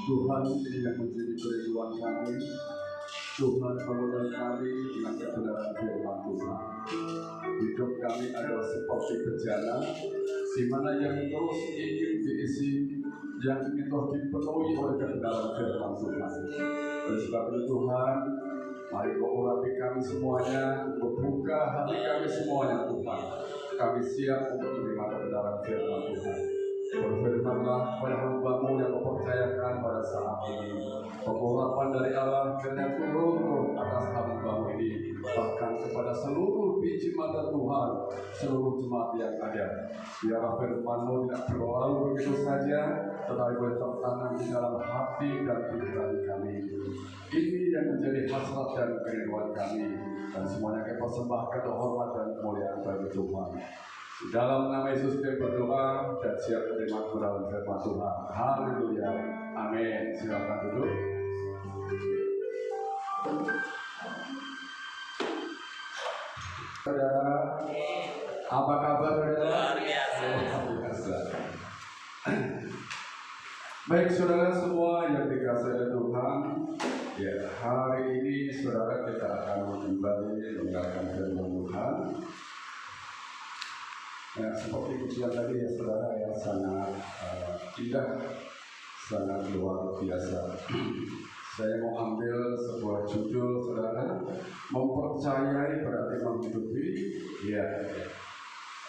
Tuhan ini yang menjadi kerinduan kami. Tuhan mengundang kami dengan kebenaran firman Tuhan. Hidup kami adalah seperti bejana, di mana yang terus ingin diisi, yang ingin terus dipenuhi oleh kebenaran firman Tuhan. Oleh sebab itu Tuhan, mari Kau urapi kami semuanya, membuka hati kami semuanya Tuhan. Kami siap untuk menerima kebenaran firman Tuhan. Berfirmanlah pada hamba-Mu yang Kau percayakan pada saat ini. Pengurapan dari Allah kiranya turun atas hamba-Mu ini, bahkan kepada seluruh biji mata Tuhan, seluruh jemaat yang ada. Biarlah firman-Mu tidak berlalu begitu saja, tetapi boleh tertanam di dalam hati dan pikiran kami. Ini yang menjadi hasrat dan kerinduan kami, dan semuanya kita persembahkan hormat dan kemuliaan bagi Tuhan. Di dalam nama Yesus kita berdoa dan siap menerima kebenaran firman Tuhan. Haleluya. Amin. Silakan duduk. Saudara, apa kabar saudara? Luar biasa. Baik saudara semua yang dikasihi oleh Tuhan, ya hari ini saudara kita akan kembali mendengarkan firman Tuhan. Ya, seperti pujian tadi ya saudara ya, sangat indah, sangat luar biasa. Saya mau ambil sebuah judul saudara, mempercayai berarti menghidupi. Ya,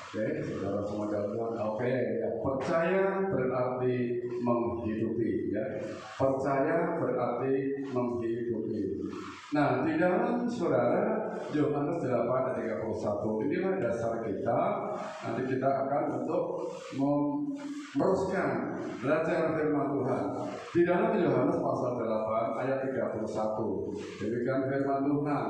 oke, saudara semua jalan. Oke, ya, percaya berarti menghidupi. Ya, percaya berarti menghidupi. Nah, di dalam saudara Yohanes 8:31 inilah dasar kita. Nanti kita akan untuk meneruskan belajar firman Tuhan. Di dalam Yohanes pasal 8 ayat 31 demikian firman Tuhan.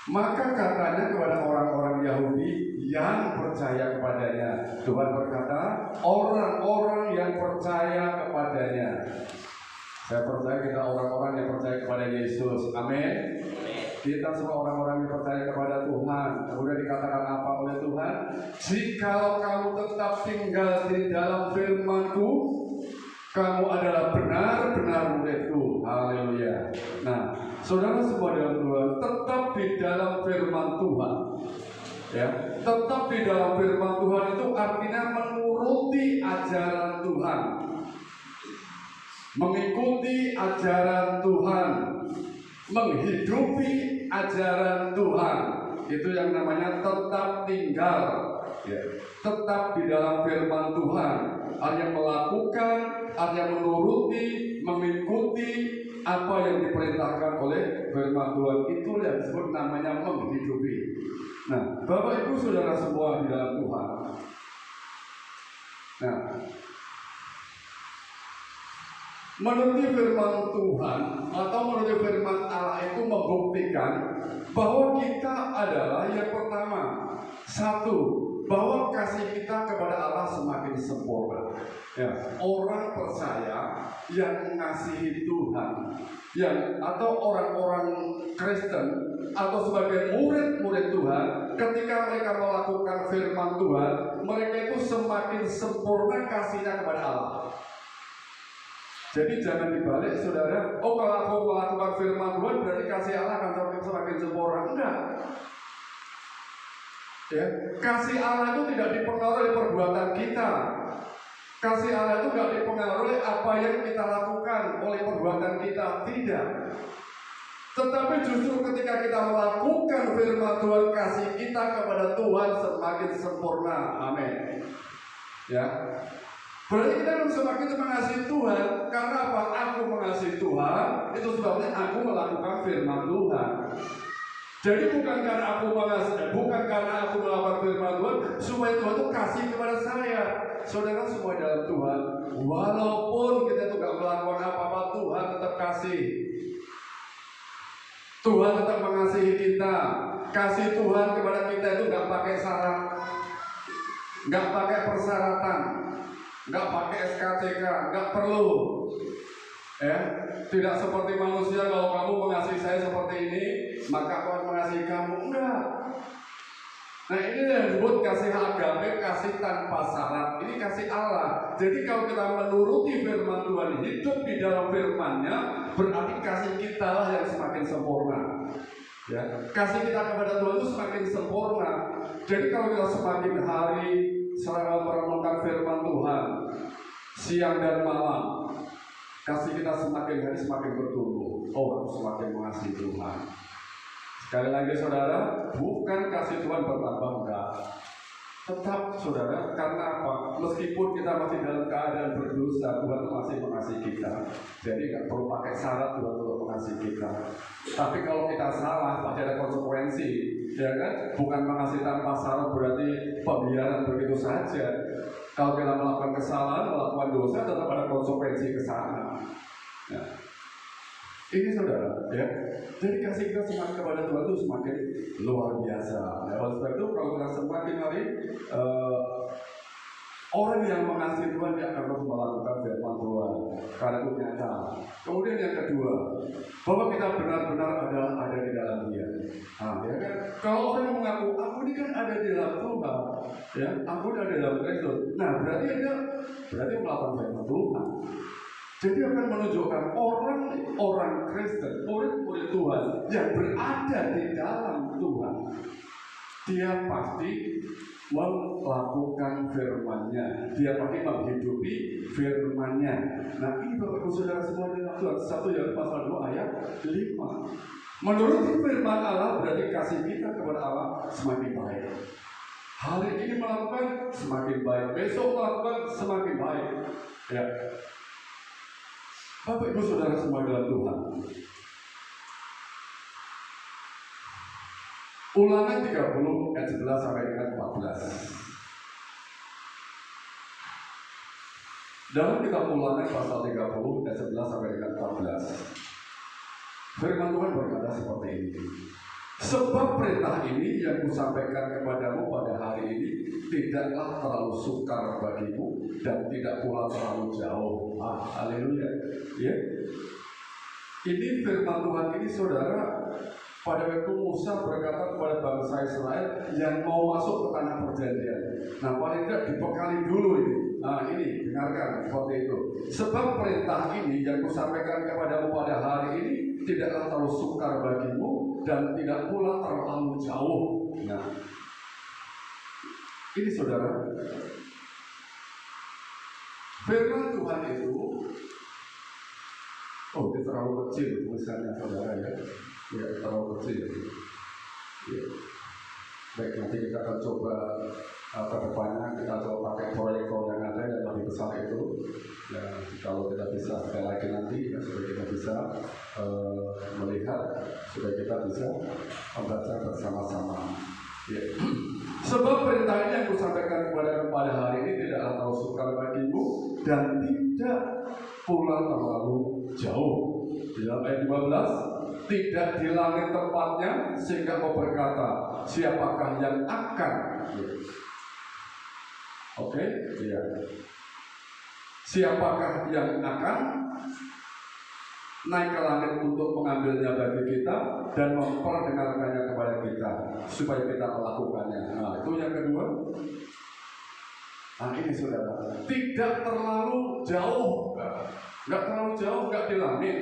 Maka katanya kepada orang-orang Yahudi yang percaya kepadanya. Tuhan berkata, orang-orang yang percaya kepadanya. Saya percaya kita orang-orang yang percaya kepada Yesus. Amin. Kita semua orang-orang yang percaya kepada Tuhan. Kemudian dikatakan apa oleh Tuhan? Jikalau kamu tetap tinggal di dalam firman-Ku, kamu adalah benar-benar murid-Ku. Haleluya. Nah, saudara semua dalam Tuhan, tetap di dalam firman Tuhan. Ya, tetap di dalam firman Tuhan itu artinya menuruti ajaran Tuhan. Mengikuti ajaran Tuhan, menghidupi ajaran Tuhan, itu yang namanya tetap tinggal, ya. Tetap di dalam firman Tuhan, artinya melakukan, artinya menuruti, mengikuti apa yang diperintahkan oleh firman Tuhan, itu yang disebut namanya menghidupi. Nah, Bapak Ibu Saudara semua di dalam Tuhan. Nah, menuruti firman Tuhan atau menuruti firman Allah itu membuktikan bahwa kita adalah yang pertama, satu, bahwa kasih kita kepada Allah semakin sempurna. Ya, orang percaya yang mengasihi Tuhan, yang atau orang-orang Kristen atau sebagai murid-murid Tuhan, ketika mereka melakukan firman Tuhan, mereka itu semakin sempurna kasihnya kepada Allah. Jadi jangan dibalik saudara, oh kalau aku melakukan firman Tuhan berarti kasih Allah akan semakin sempurna. Enggak. Ya, kasih Allah itu tidak dipengaruhi oleh perbuatan kita. Kasih Allah itu tidak dipengaruhi apa yang kita lakukan oleh perbuatan kita, tidak. Tetapi justru ketika kita melakukan firman Tuhan, kasih kita kepada Tuhan semakin sempurna. Amin. Ya. Berarti kita harus semakin mengasihi Tuhan. Karena apa? Aku mengasihi Tuhan, itu sebabnya aku melakukan firman Tuhan. Jadi bukan karena aku mengasihi, bukan karena aku melakukan firman Tuhan supaya Tuhan itu kasih kepada saya. Saudara semua dalam Tuhan, walaupun kita itu gak melakukan apa-apa, Tuhan tetap kasih. Tuhan tetap mengasihi kita. Kasih Tuhan kepada kita itu gak pakai syarat, gak pakai persyaratan, nggak pakai SKCK, nggak perlu. Ya, tidak seperti manusia, kalau kamu mengasihi saya seperti ini, maka aku akan mengasihi kamu. Enggak. Nah ini yang disebut kasih agape, kasih tanpa syarat. Ini kasih Allah. Jadi kalau kita menuruti firman Tuhan, hidup di dalam firman-Nya, berarti kasih kita lah yang semakin sempurna. Ya, kasih kita kepada Tuhan itu semakin sempurna. Jadi kalau kita semakin hari selalu merenungkan firman Tuhan, siang dan malam, kasih kita semakin hari semakin bertumbuh. Oh, aku semakin mengasihi Tuhan. Sekali lagi saudara, bukan kasih Tuhan bertambah, enggak. Tetap saudara, karena apa? Meskipun kita masih dalam keadaan berdosa, Tuhan masih mengasihi kita. Jadi nggak perlu pakai syarat Tuhan untuk mengasihi kita. Tapi kalau kita salah, pasti ada konsekuensi, ya kan? Bukan mengasihi tanpa syarat berarti pembiaran begitu saja. Kalau kita melakukan kesalahan, melakukan dosa, tetap ada konsekuensi kesalahan. Ya. Ini saudara, ya. Jadi kasih kita semakin kepada Tuhan itu semakin luar biasa. Ya, oleh sebab itu kalau kita semakin hari orang yang mengasihi Tuhan dia akan terus melakukan firman Tuhan karena itu nyata. Kemudian yang kedua, bahwa kita benar-benar ada di dalam Dia. Nah, ya kan? Kalau orang yang mengaku aku ini kan ada di dalam Tuhan, ya, aku ada di dalam Kristus. Nah, berarti melakukan firman Tuhan. Jadi akan menunjukkan orang Kristen, murid-murid Tuhan yang berada di dalam Tuhan, dia pasti melakukan firman-Nya, dia pasti menghidupi firman-Nya. Nah ini Bapak Ibu Saudara semua di dalam Tuhan, 1 Yohanes pasal 2 ayat 5. Menurut firman Allah berarti kasih kita kepada Allah semakin baik. Hari ini melakukan semakin baik, besok melakukan semakin baik. Ya. Bapak Ibu Saudara semua dalam Tuhan. Ulangan 30 ayat 11 sampai dengan 14. Dalam kitab Ulangan pasal 30 ayat 11 sampai dengan 14. Firman Tuhan berkata seperti ini. Sebab perintah ini yang kusampaikan kepadamu pada hari ini tidaklah terlalu sukar bagimu dan tidak pula terlalu jauh. Haleluya. Ya. Ini firman Tuhan ini saudara, pada waktu Musa berkata kepada bangsa Israel yang mau masuk ke tanah perjanjian. Nah paling tidak dibekali dulu ini. Nah ini dengarkan seperti itu. Sebab perintah ini yang kusampaikan kepadamu pada hari ini tidaklah terlalu sukar bagimu dan tidak pula terlalu jauh. Nah, ini saudara, firman Tuhan itu, itu terlalu kecil tulisannya saudara ya, terlalu kecil. Ya. Baik, nanti kita akan coba ke depannya kita coba pakai proyektor yang ada yang lebih besar itu. Ya, kalau kita bisa sekali lagi nanti ya, supaya kita bisa melihat, supaya kita bisa membaca bersama-sama. Ya. Sebab perintah ini yang kusampaikan kepada hari ini tidaklah terlalu sukar bagimu dan tidak pula terlalu jauh. Di dalam ayat 12. Tidak di langit tempatnya sehingga kau berkata siapakah yang akan iya. Siapakah yang akan naik ke langit untuk mengambilnya bagi kita dan memperdengarkannya kepada kita supaya kita melakukannya. Nah itu yang kedua. Nah ini saudara, tidak terlalu jauh, nggak terlalu jauh, nggak di langit.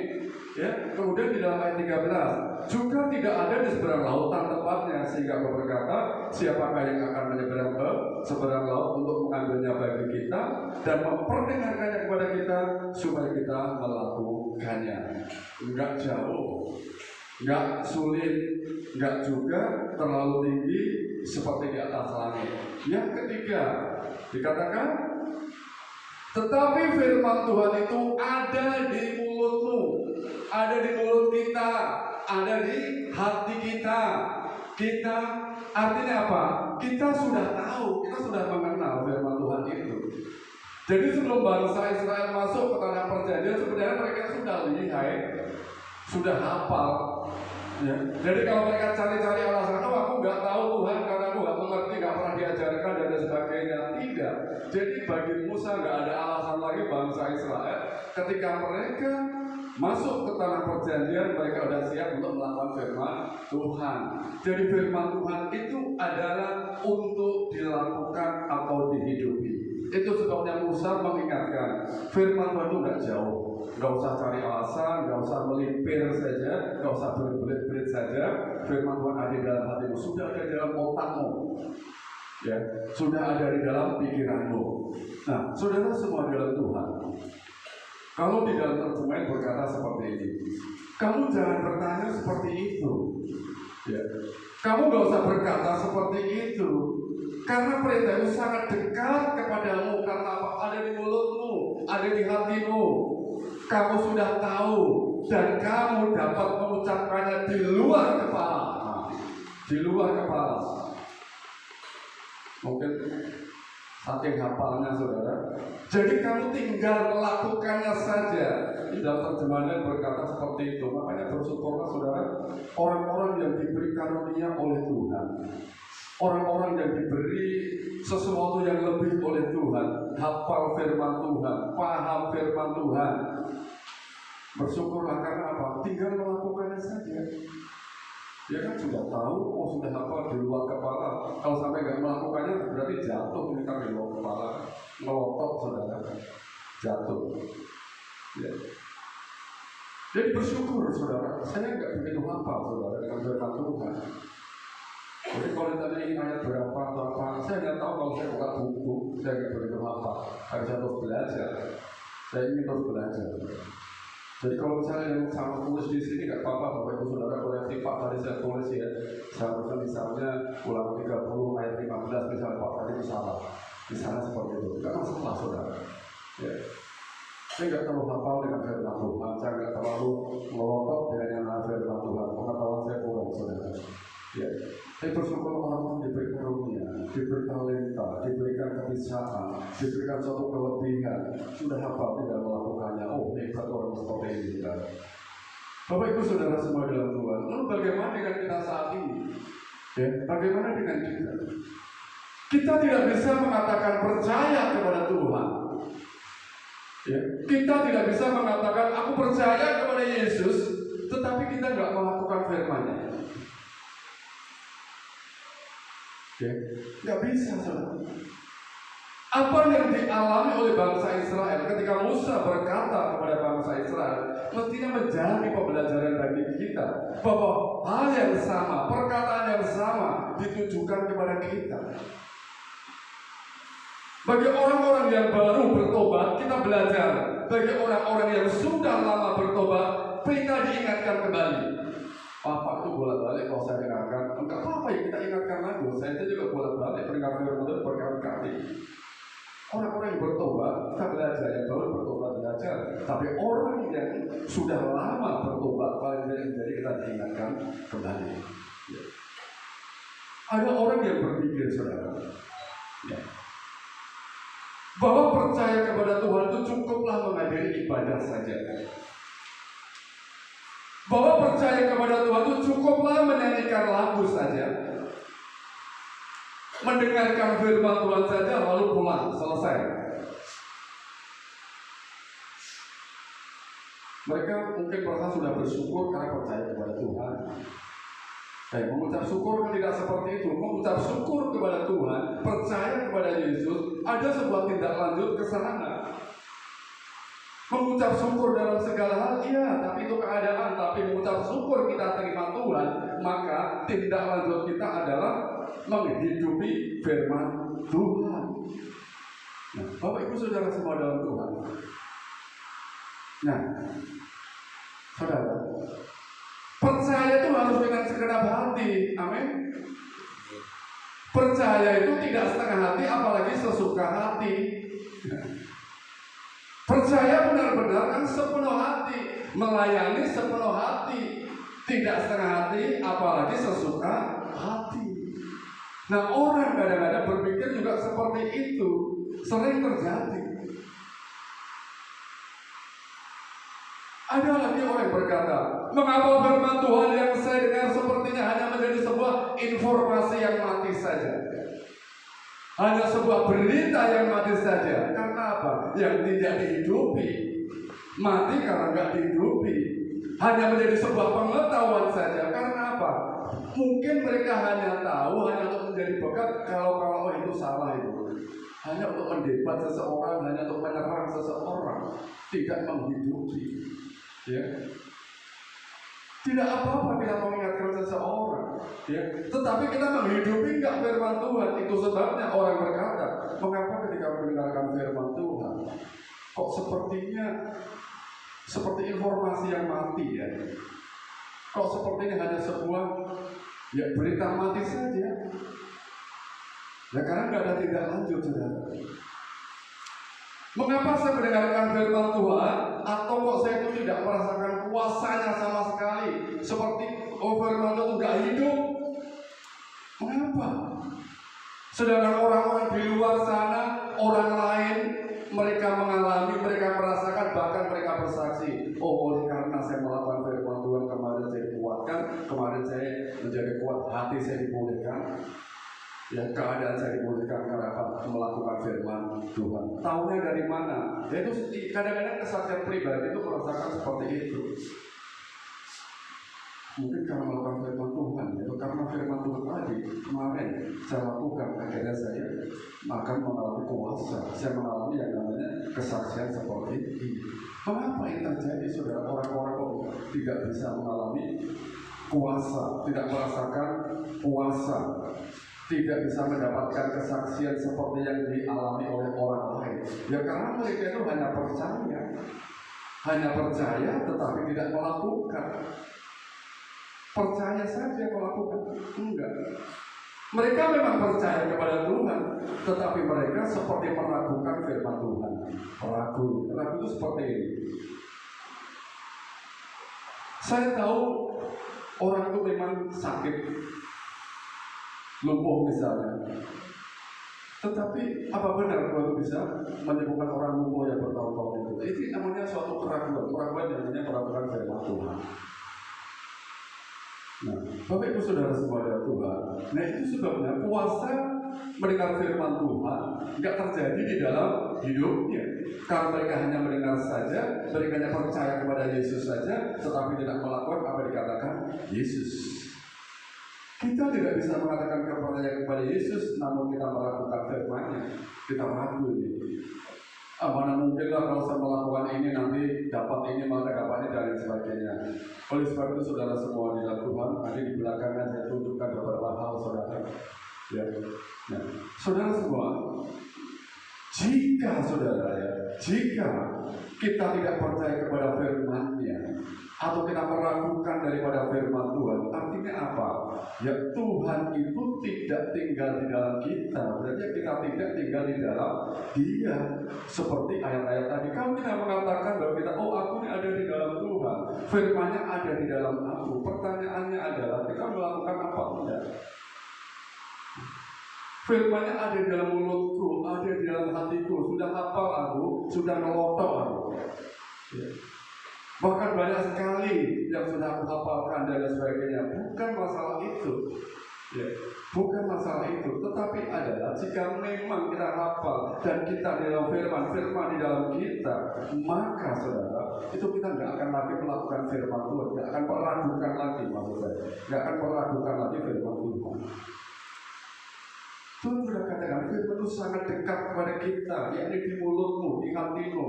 Ya, kemudian di dalam ayat 13 juga tidak ada di seberang lautan tempatnya sehingga kau berkata siapakah yang akan menyeberang ke seberang laut untuk mengambilnya bagi kita dan memperdengarkannya kepada kita supaya kita melakukannya. Enggak jauh, enggak sulit, enggak juga terlalu tinggi seperti di atas langit. Yang ketiga dikatakan tetapi firman Tuhan itu ada di mulutmu, ada di mulut kita, ada di hati kita. Kita artinya apa? Kita sudah tahu, kita sudah mengenal firman Tuhan itu. Jadi sebelum bangsa Israel masuk ke tanah perjanjian, sebenarnya mereka sudah lihai, sudah hafal Ya. Jadi kalau mereka cari-cari alasan, oh aku nggak tahu Tuhan karena aku nggak mengerti, nggak pernah diajarkan dan sebagainya. Tidak. Jadi bagi Musa nggak ada alasan lagi bangsa Israel ketika mereka masuk ke tanah perjanjian, mereka sudah siap untuk melakukan firman Tuhan. Jadi firman Tuhan itu adalah untuk dilakukan atau dihidupi. Itu sebabnya Musa mengingatkan firman Tuhan itu nggak jauh. Nggak usah cari alasan, nggak usah melipir saja, nggak usah berbelit-belit saja. Firman Tuhan ada di dalam hatimu, sudah ada di dalam otakmu, ya, sudah ada di dalam pikiranmu. Nah, saudara semua dalam Tuhan, kalau di dalam terjemahan berkata seperti ini, kamu jangan bertanya seperti itu, ya. Kamu nggak usah berkata seperti itu, karena perintah itu sangat dekat kepadamu, karena apa? Ada di mulutmu, ada di hatimu. Kamu sudah tahu dan kamu dapat mengucapkannya di luar kepala. Di luar kepala. Mungkin saking hafalnya saudara. Jadi kamu tinggal melakukannya saja. Di dalam terjemahannya berkata seperti itu. Makanya bersyukurlah saudara, orang-orang yang diberi karunia oleh Tuhan, orang-orang yang diberi sesuatu yang lebih oleh Tuhan, hafal firman Tuhan, paham firman Tuhan. Bersyukurlah karena apa? Tinggal melakukannya saja. Dia kan sudah tahu, oh sudah hafal di luar kepala. Kalau sampai nggak melakukannya berarti jatuh ini kan di luar kepala, melotot saudara, jatuh. Ya. Jadi bersyukur saudara, saya nggak begitu hafal saudara dengan firman Tuhan. Jadi kalau ditanya ini ayat berapa atau apa, saya nggak tahu. Kalau saya buka buku, saya nggak begitu hafal. Harus terus belajar. Saya ingin terus belajar. Jadi kalau misalnya yang sama tulis di sini nggak apa-apa, Bapak Ibu Saudara koreksi Pak tadi saya tulis ya. Seharusnya misalnya ulang 30 ayat 15 misalnya Pak tadi itu salah. Misalnya seperti itu, nggak masalah saudara. Ya. Saya nggak terlalu hafal dengan firman Tuhan, saya nggak terlalu melotot dengan yang namanya firman Tuhan. Pengetahuan saya kurang saudara. Ya. Saya bersyukur orang-orang diberi karunia, diberi talenta, diberikan kebiasaan, diberikan suatu kelebihan, sudah hafal tidak melakukannya. Oh, hebat orang seperti ini. Bapak Ibu Saudara semua dalam Tuhan. Lalu bagaimana dengan kita saat ini? Ya, bagaimana dengan kita? Kita tidak bisa mengatakan percaya kepada Tuhan. Ya, kita tidak bisa mengatakan aku percaya kepada Yesus, tetapi kita nggak melakukan firman-Nya. Ya, nggak bisa saudara. Apa yang dialami oleh bangsa Israel ketika Musa berkata kepada bangsa Israel, mestinya menjadi pembelajaran bagi kita bahwa hal yang sama, perkataan yang sama ditujukan kepada kita. Bagi orang-orang yang baru bertobat, kita belajar. Bagi orang-orang yang sudah lama bertobat, kita diingatkan kembali. Pak itu bolak-balik kalau saya ingatkan, enggak apa-apa ya kita ingatkan lagi. Saya itu juga bolak-balik peringatan firman Tuhan berkali-kali. Orang-orang yang bertobat, kita belajar. Yang baru bertobat belajar. Tapi orang yang sudah lama bertobat, paling tidak jadi kita diingatkan kembali. Ya. Ada orang yang berpikir saudara, ya, bahwa percaya kepada Tuhan itu cukuplah menghadiri ibadah saja. Bahwa percaya kepada Tuhan itu cukuplah menyanyikan lagu saja, mendengarkan firman Tuhan saja lalu pulang, selesai. Mereka mungkin merasa sudah bersyukur karena percaya kepada Tuhan. Mengucap syukur kan tidak seperti itu. Mengucap syukur kepada Tuhan, percaya kepada Yesus, ada sebuah tindak lanjut ke sana. Mengucap syukur dalam segala hal, iya, tapi itu keadaan. Tapi mengucap syukur kita terima Tuhan, maka tindak lanjut kita adalah menghidupi firman Tuhan. Nah, Bapak Ibu Saudara semua dalam Tuhan. Nah, saudara, percaya itu harus dengan segenap hati, amin. Percaya itu tidak setengah hati, apalagi sesuka hati. Percaya benar-benar kan sepenuh hati, melayani sepenuh hati, tidak setengah hati, apalagi sesuka hati. Nah, orang kadang-kadang berpikir juga seperti itu, sering terjadi. Ada lagi orang yang berkata, mengapa firman Tuhan yang saya dengar sepertinya hanya menjadi sebuah informasi yang mati saja, hanya sebuah berita yang mati saja. Karena apa? Yang tidak dihidupi. Mati karena nggak dihidupi. Hanya menjadi sebuah pengetahuan saja. Karena apa? Mungkin mereka hanya tahu, hanya untuk menjadi bekal kalau itu salah itu. Hanya untuk mendebat seseorang, hanya untuk menyerang seseorang, tidak menghidupi. Ya. Tidak apa-apa kita mengingatkan seseorang, ya. Tetapi kita menghidupi enggak firman Tuhan. Itu sebabnya orang berkata, mengapa ketika mendengarkan firman Tuhan kok sepertinya seperti informasi yang mati, ya? Kok sepertinya hanya sebuah berita mati saja. Ya karena nggak ada tindak lanjut, saudara. Mengapa saya mendengarkan firman Tuhan atau kok saya itu tidak merasakan kuasanya sama sekali, seperti firman Tuhan itu nggak hidup? Mengapa? Sedangkan orang-orang di luar sana, orang lain, mereka mengalami, mereka merasakan, bahkan mereka bersaksi, oh oleh karena saya melakukan firman Tuhan kemarin saya dikuatkan, kemarin saya menjadi kuat, hati saya dipulihkan. Ya, keadaan saya dipulihkan karena melakukan firman Tuhan. Tahunya dari mana? Ya itu kadang-kadang kesaksian pribadi itu merasakan seperti itu. Mungkin karena melakukan firman Tuhan, itu karena firman Tuhan tadi kemarin saya lakukan, akhirnya saya akan mengalami kuasa. Saya mengalami yang namanya kesaksian seperti ini. Mengapa yang terjadi, saudara? Orang-orang kok tidak bisa mengalami kuasa, tidak merasakan kuasa, tidak bisa mendapatkan kesaksian seperti yang dialami oleh orang lain. Ya karena mereka itu hanya percaya tetapi tidak melakukan. Percaya saja melakukan, enggak. Mereka memang percaya kepada Tuhan, tetapi mereka seperti meragukan firman Tuhan. Ragu itu seperti ini. Saya tahu orang itu memang sakit, lumpuh misalnya. Tetapi apa benar kalau bisa menyembuhkan orang lumpuh yang bertahun-tahun itu? Itu namanya suatu keraguan yang namanya meragukan firman Tuhan. Nah, Bapak Ibu Saudara semua dari Tuhan, nah itu sebabnya puasa mendengar firman Tuhan nggak terjadi di dalam hidupnya. Karena mereka hanya mendengar saja, mereka hanya percaya kepada Yesus saja, tetapi tidak melakukan apa yang dikatakan Yesus. Kita tidak bisa mengatakan kepada Yesus, namun kita melakukan firman-Nya. Kita ragu ini. Mana mungkin lah kalau saya melakukan ini nanti dapat ini, malah dapat ini, dan sebagainya. Oleh sebab itu saudara semua di dalam Tuhan, nanti di belakangnya saya tunjukkan beberapa hal saudara. Ya. Nah, saudara semua, jika kita tidak percaya kepada firman-Nya atau kita meragukan daripada firman Tuhan, artinya apa? Ya Tuhan itu tidak tinggal di dalam kita, berarti kita tidak tinggal di dalam Dia. Seperti ayat-ayat tadi, kalau kita mengatakan bahwa kita, oh aku ini ada di dalam Tuhan, firman-Nya ada di dalam aku. Pertanyaannya adalah kita melakukan apa enggak? Firman-Nya ada di dalam mulutku, ada di dalam hatiku, sudah hafal aku, sudah melotok aku. Ya. Bahkan banyak sekali yang sudah aku hafalkan dan sebagainya. Bukan masalah itu, ya. Bukan masalah itu, tetapi adalah jika memang kita hafal dan kita di dalam firman di dalam kita, maka saudara, itu kita nggak akan lagi melakukan firman Tuhan, nggak akan meragukan lagi, maksud saya, nggak akan meragukan lagi firman Tuhan. Tuhan sudah katakan firman itu sangat dekat kepada kita, yakni di mulutmu, di hatimu,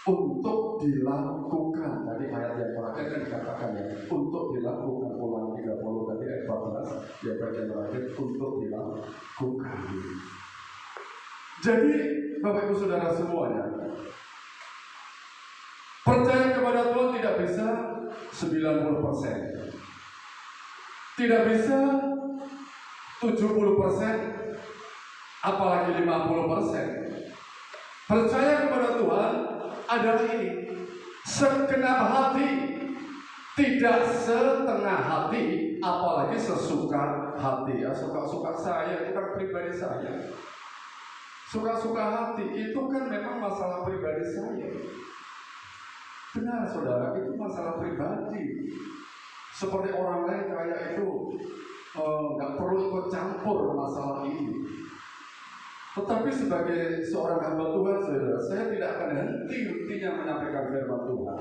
untuk dilakukan. Tadi ayat yang terakhir kan dikatakan ya, untuk dilakukan. Ulangan 30 tadi ayat 14, ya bagian terakhir, untuk dilakukan. Jadi Bapak Ibu Saudara semuanya, percaya kepada Tuhan tidak bisa 90%. Tidak bisa 70%, apalagi 50%. Percaya kepada Tuhan adalah ini, segenap hati, tidak setengah hati, apalagi sesuka hati. Ya, suka-suka saya, bukan pribadi saya. suka-suka hati itu kan memang masalah pribadi saya. Benar saudara, itu masalah pribadi. Seperti orang lain kayak itu nggak perlu ikut campur masalah ini. Tetapi sebagai seorang hamba Tuhan, saudara, saya tidak akan henti-hentinya menyampaikan firman Tuhan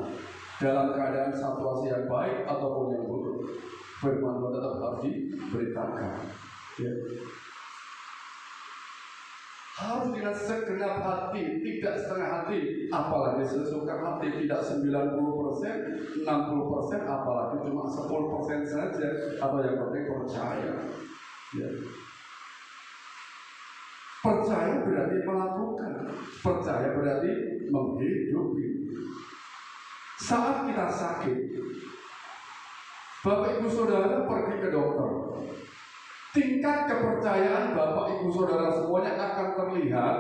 dalam keadaan situasi yang baik ataupun yang buruk. Firman Tuhan tetap harus diberitakan. Ya. Harus dengan segenap hati, tidak setengah hati, apalagi sesuka hati, tidak 90%, 60%, apalagi cuma 10% saja, atau yang penting percaya. Ya. Percaya berarti melakukan, percaya berarti menghidupi. Saat kita sakit, Bapak Ibu Saudara pergi ke dokter. Tingkat kepercayaan Bapak Ibu Saudara semuanya akan terlihat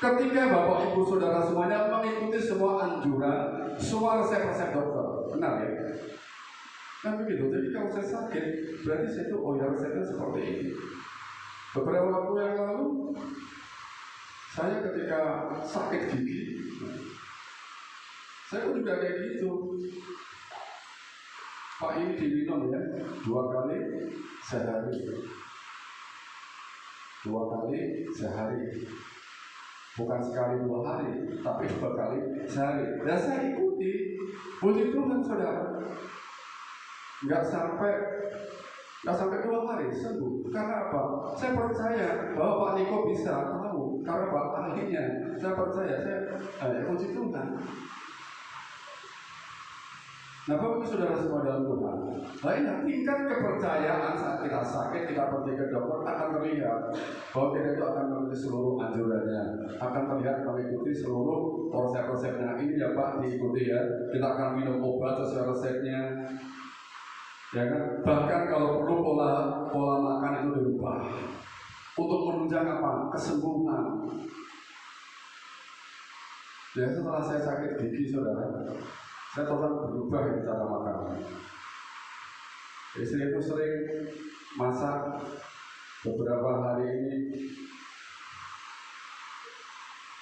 ketika Bapak Ibu Saudara semuanya mengikuti semua anjuran, semua resep-resep dokter. Benar ya? Kan begitu. Jadi kalau saya sakit, berarti saya itu resepnya seperti ini. Beberapa waktu yang lalu, saya ketika sakit gigi, saya pun juga kayak gitu. Pak, ini diminum ya 2 kali sehari. 2 kali sehari. Bukan sekali 2 hari, tapi 2 kali sehari. Dan saya ikuti. Puji Tuhan saudara. Nggak sampai 2 hari sembuh. Karena apa? Saya percaya bahwa Pak Niko bisa tahu. Karena Pak ahlinya. Saya percaya. Puji Tuhan. Nah, Bapak Saudara semua dalam Tuhan, lainnya tingkat kepercayaan saat kita sakit, kita pergi ke dokter akan terlihat bahwa kita itu akan mengikuti seluruh anjurannya, akan terlihat mengikuti seluruh resep-resepnya. Ini ya Pak, diikuti ya. Kita akan minum obat sesuai resepnya. Ya kan? Bahkan kalau perlu pola makan itu dirubah untuk menunjang apa? Kesembuhan. Ya, setelah saya sakit gigi saudara, saya total berubah cara makan. Istri itu sering masak beberapa hari ini,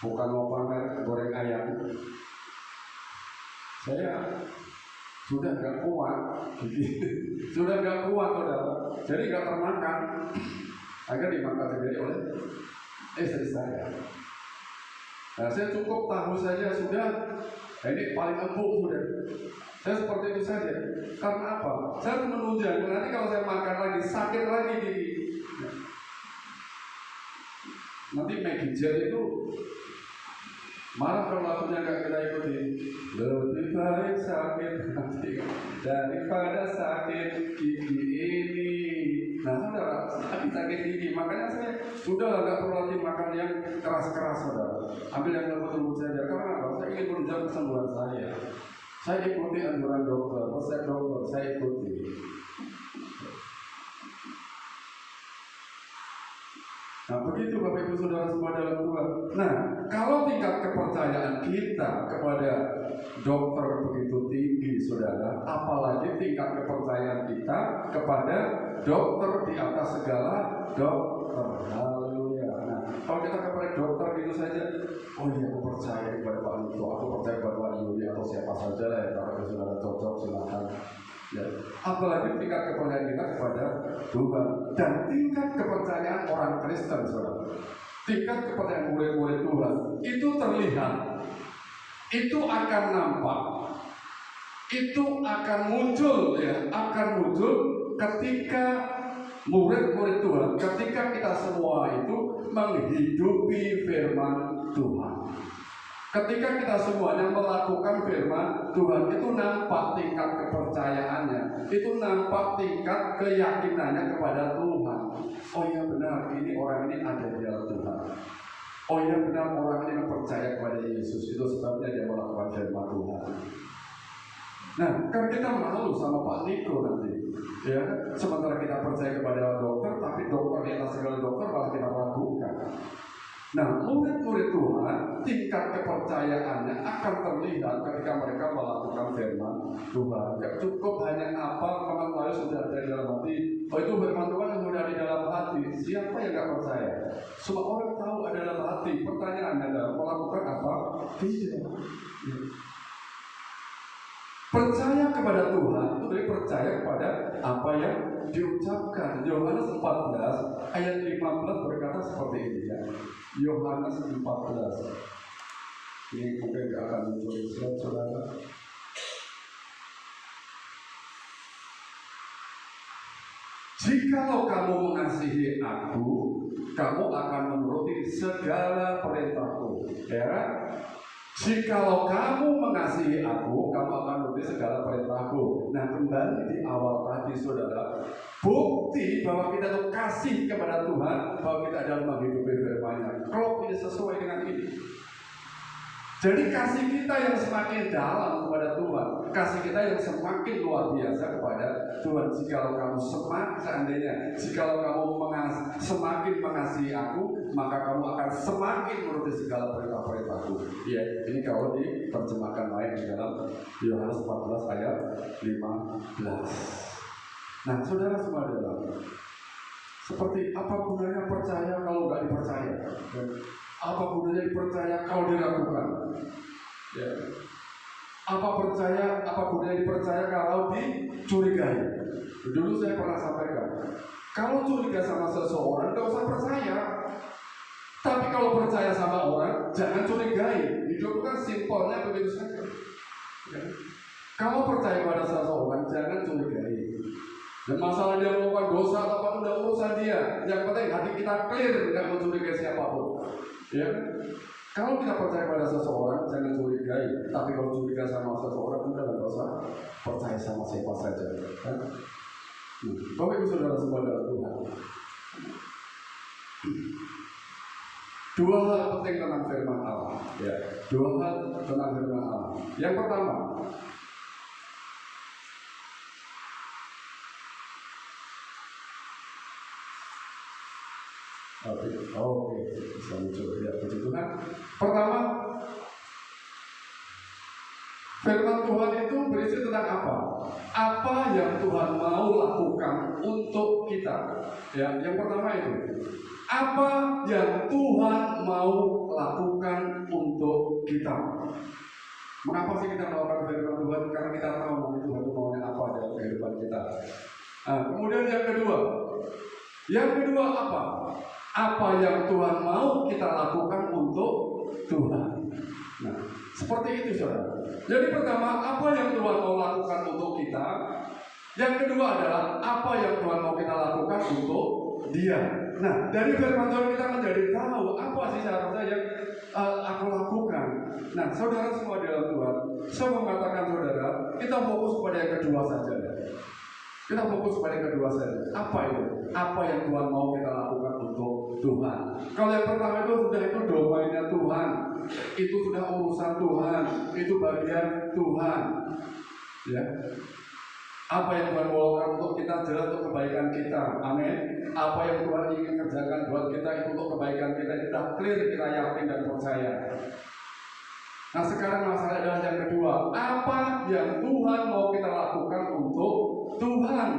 bukan mau pamer, goreng ayam. Saya sudah nggak kuat, sudah nggak kuat saudara. Jadi nggak termakan. Akhirnya dimakan sendiri oleh istri saya. Nah, saya cukup tahu saja sudah. Ini paling empuk sudah. Saya seperti itu saja. Karena apa? Saya menunjang. Nanti kalau saya makan lagi, sakit lagi gigi. Nanti Maggie Jet itu malah kalau lagunya nggak kita ikuti. Lebih baik sakit hati daripada sakit gigi ini. Nah saudara, sakit gigi. Makanya saya sudah nggak perlu lagi makan yang keras-keras saudara. Ambil yang lembut-lembut saja. Karena apa? Saya ingin menunjang kesembuhan saya. Saya ikuti anjuran dokter, resep dokter, saya ikuti. Nah begitu Bapak Ibu Saudara semua dalam Tuhan. Nah kalau tingkat kepercayaan kita kepada dokter begitu tinggi saudara, apalagi tingkat kepercayaan kita kepada dokter di atas segala dokter. Haleluya. Nah kalau kita kepada dokter gitu saja, oh iya aku percaya kepada Pak Niko, aku percaya kepada Pak Yudi atau siapa saja lah ya, kalau saudara cocok silakan. Ya. Apalagi tingkat kepercayaan kita kepada Tuhan dan tingkat kepercayaan orang Kristen, saudara. Tingkat kepercayaan murid-murid Tuhan itu terlihat, itu akan nampak, itu akan muncul, ya, akan muncul ketika murid-murid Tuhan, ketika kita semua itu menghidupi firman Tuhan. Ketika kita semuanya melakukan firman Tuhan, itu nampak tingkat kepercayaannya, itu nampak tingkat keyakinannya kepada Tuhan. Oh iya benar, ini orang ini ada di dalam Tuhan. Oh iya benar, orang ini percaya kepada Yesus, itu sebabnya dia melakukan firman Tuhan. Nah, kan kita malu sama Pak Niko nanti, ya. Sementara kita percaya kepada dokter, tapi dokter di atas segala dokter malah kita ragukan. Nah, murid-murid Tuhan tingkat kepercayaannya akan terlihat ketika mereka melakukan firman Tuhan. Gak cukup hanya apa teman saya sudah ada di dalam hati. Oh, itu firman Tuhan yang sudah di dalam hati. Siapa yang gak percaya? Semua orang tahu ada dalam hati. Pertanyaannya adalah melakukan apa? Tidak. Percaya kepada Tuhan itu dari percaya kepada apa yang diucapkan. Yohanes 14 ayat 15 berkata seperti ini ya. Yohanes 14. Ini mungkin tidak akan muncul di slide saudara. Jikalau kamu mengasihi aku, kamu akan menuruti segala perintahku. Ya. Jikalau kamu mengasihi aku, kamu akan menuruti segala perintahku. Nah, kembali di awal tadi saudara, bukti bahwa kita tuh kasih kepada Tuhan, bahwa kita adalah menghidupi firman-Nya. Kalau tidak sesuai dengan ini, jadi kasih kita yang semakin dalam kepada Tuhan, kasih kita yang semakin luar biasa kepada Tuhan. Jikalau kamu seandainya, jikalau kamu semakin mengasihi aku, maka kamu akan semakin menuruti segala perintah-perintahku. Ya, ini kalau diterjemahkan lain di dalam Yohanes 14 ayat 15. Nah, saudara semua adalah seperti apa gunanya percaya kalau nggak dipercaya? Apa gunanya dipercaya kalau diragukan? Ya. Apa gunanya dipercaya kalau dicurigai? Dulu saya pernah sampaikan, kalau curiga sama seseorang nggak usah percaya. Tapi kalau percaya sama orang, jangan curigai. Hidup kan simpelnya begitu saja. Ya. Kalau percaya pada seseorang, jangan curigai. Dan masalah dia melakukan dosa atau apa, udah urusan dia. Yang penting hati kita clear, nggak mencurigai siapapun. Ya, kalau kita percaya pada seseorang, jangan curigai. Tapi kalau curiga sama seseorang, udah nggak usah percaya sama siapa saja. Kan? Bapak Ibu Saudara semua dalam Tuhan. Dua hal penting tentang firman Allah. Ya, dua hal tentang firman Allah. Yang pertama, Oke, bisa muncul ya, puji Tuhan. Pertama, firman Tuhan itu berisi tentang apa? Apa yang Tuhan mau lakukan untuk kita? Ya, yang pertama itu. Apa yang Tuhan mau lakukan untuk kita? Mengapa sih kita melakukan firman Tuhan? Karena kita tahu bahwa Tuhan itu maunya apa dalam kehidupan kita. Nah, kemudian yang kedua apa? Apa yang Tuhan mau kita lakukan untuk Tuhan. Nah, seperti itu saudara. Jadi pertama, apa yang Tuhan mau lakukan untuk kita. Yang kedua adalah apa yang Tuhan mau kita lakukan untuk Dia. Nah, dari firman Tuhan kita menjadi tahu apa sih seharusnya yang aku lakukan. Nah, saudara semua dalam Tuhan, saya mengatakan saudara, kita fokus pada yang kedua saja. Kita fokus pada yang kedua saja. Apa itu? Apa yang Tuhan mau kita lakukan untuk Tuhan. Kalau yang pertama itu domainnya Tuhan. Itu sudah urusan Tuhan. Itu bagian Tuhan. Ya. Apa yang Tuhan mau lakukan untuk kita jelas untuk kebaikan kita. Amin. Apa yang Tuhan ingin kerjakan buat kita itu untuk kebaikan kita. Kita clear, kita yakin dan percaya. Nah, sekarang masalah adalah yang kedua. Apa yang Tuhan mau kita lakukan untuk Tuhan?